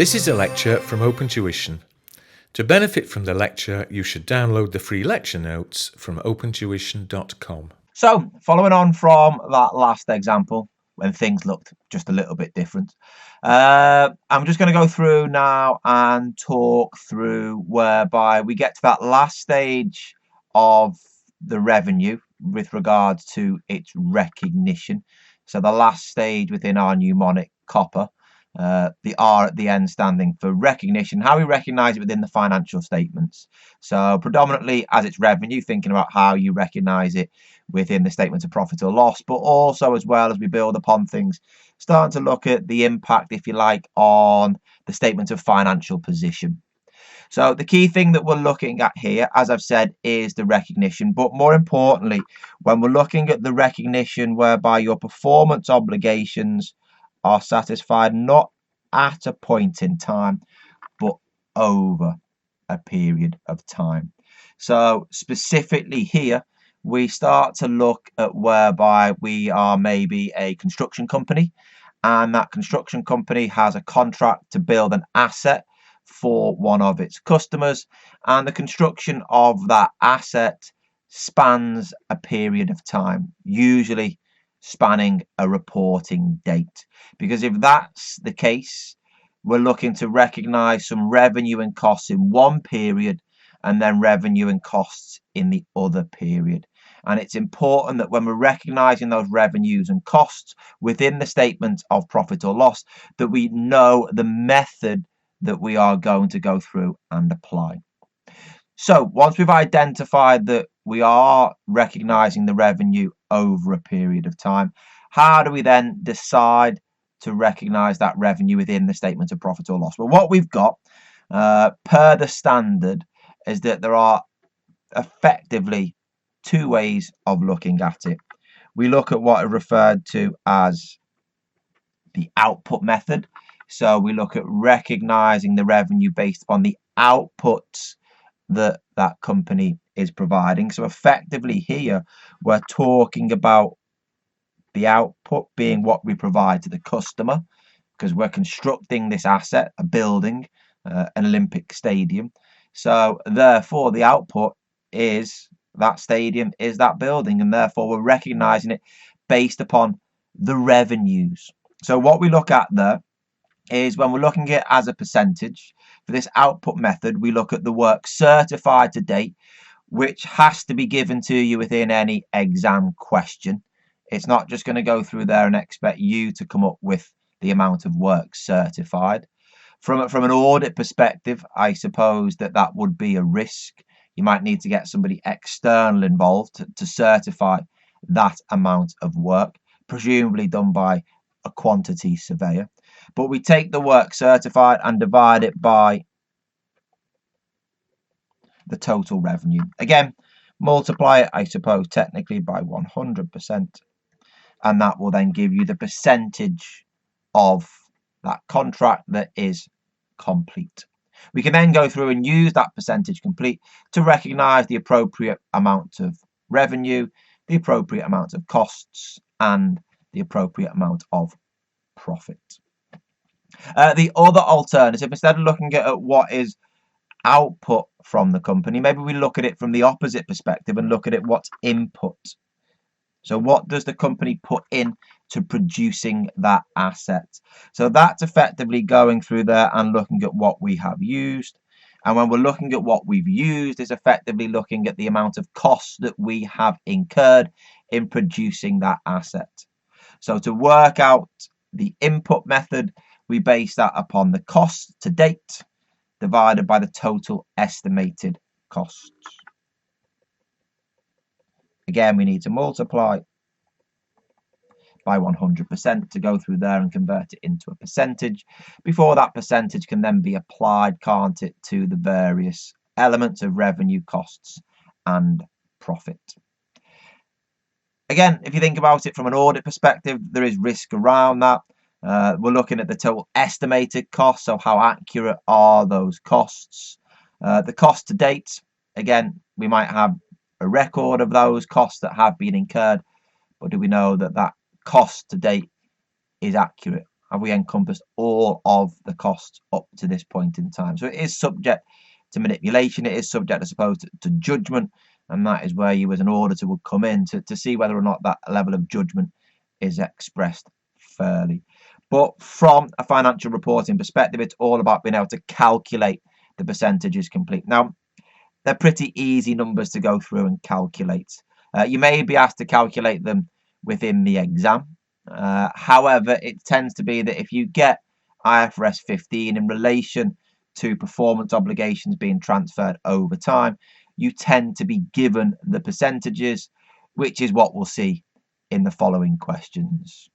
This is a lecture from OpenTuition. To benefit from the lecture, you should download the free lecture notes from opentuition.com. So, following on from that last example, when things looked just a little bit different, I'm just going to go through now and talk through whereby we get to that last stage of the revenue with regards to its recognition. So the last stage within our mnemonic copper, the R at the end standing for recognition, how we recognize it within the financial statements. So predominantly as it's revenue, thinking about how you recognize it within the statement of profit or loss, but also as well as we build upon things, starting to look at the impact, if you like, on the statement of financial position. So the key thing that we're looking at here, as I've said, is the recognition. But more importantly, when we're looking at the recognition whereby your performance obligations are satisfied not at a point in time, but over a period of time. So specifically here, we start to look at whereby we are maybe a construction company, and that construction company has a contract to build an asset for one of its customers, and the construction of that asset spans a period of time, usually spanning a reporting date. Because if that's the case, we're looking to recognize some revenue and costs in one period and then revenue and costs in the other period. And it's important that when we're recognizing those revenues and costs within the statement of profit or loss, that we know the method that we are going to go through and apply. So once we've identified that we are recognizing the revenue over a period of time, how do we then decide to recognize that revenue within the statement of profit or loss? Well, what we've got per the standard is that there are effectively two ways of looking at it. We look at what are referred to as the output method. So we look at recognizing the revenue based on the outputs that that company is providing. So effectively here, we're talking about the output being what we provide to the customer, because we're constructing this asset, a building, an Olympic stadium. So therefore, the output is that stadium, is that building, and therefore we're recognizing it based upon the revenues. So what we look at there is when we're looking at it as a percentage, for this output method, we look at the work certified to date, which has to be given to you within any exam question. It's not just going to go through there and expect you to come up with the amount of work certified. From an audit perspective, I suppose that would be a risk. You might need to get somebody external involved to certify that amount of work, presumably done by a quantity surveyor. But we take the work certified and divide it by the total revenue. Again, multiply it, I suppose, technically by 100%. And that will then give you the percentage of that contract that is complete. We can then go through and use that percentage complete to recognize the appropriate amount of revenue, the appropriate amount of costs, and the appropriate amount of profit. The other alternative, instead of looking at what is output from the company, maybe we look at it from the opposite perspective and look at it what's input. So what does the company put in to producing that asset? So that's effectively going through there and looking at what we have used. And when we're looking at what we've used, is effectively looking at the amount of costs that we have incurred in producing that asset. So to work out the input method, we base that upon the cost to date divided by the total estimated costs. Again, we need to multiply by 100% to go through there and convert it into a percentage before that percentage can then be applied, can't it, to the various elements of revenue, costs, and profit. Again, if you think about it from an audit perspective, there is risk around that. We're looking at the total estimated costs, so how accurate are those costs? The cost to date, again, we might have a record of those costs that have been incurred, but do we know that that cost to date is accurate? Have we encompassed all of the costs up to this point in time? So it is subject to manipulation. It is subject, I suppose, to judgment. And that is where you as an auditor would come in to see whether or not that level of judgment is expressed fairly. But from a financial reporting perspective, it's all about being able to calculate the percentages complete. Now, they're pretty easy numbers to go through and calculate. You may be asked to calculate them within the exam. However, it tends to be that if you get IFRS 15 in relation to performance obligations being transferred over time, you tend to be given the percentages, which is what we'll see in the following questions.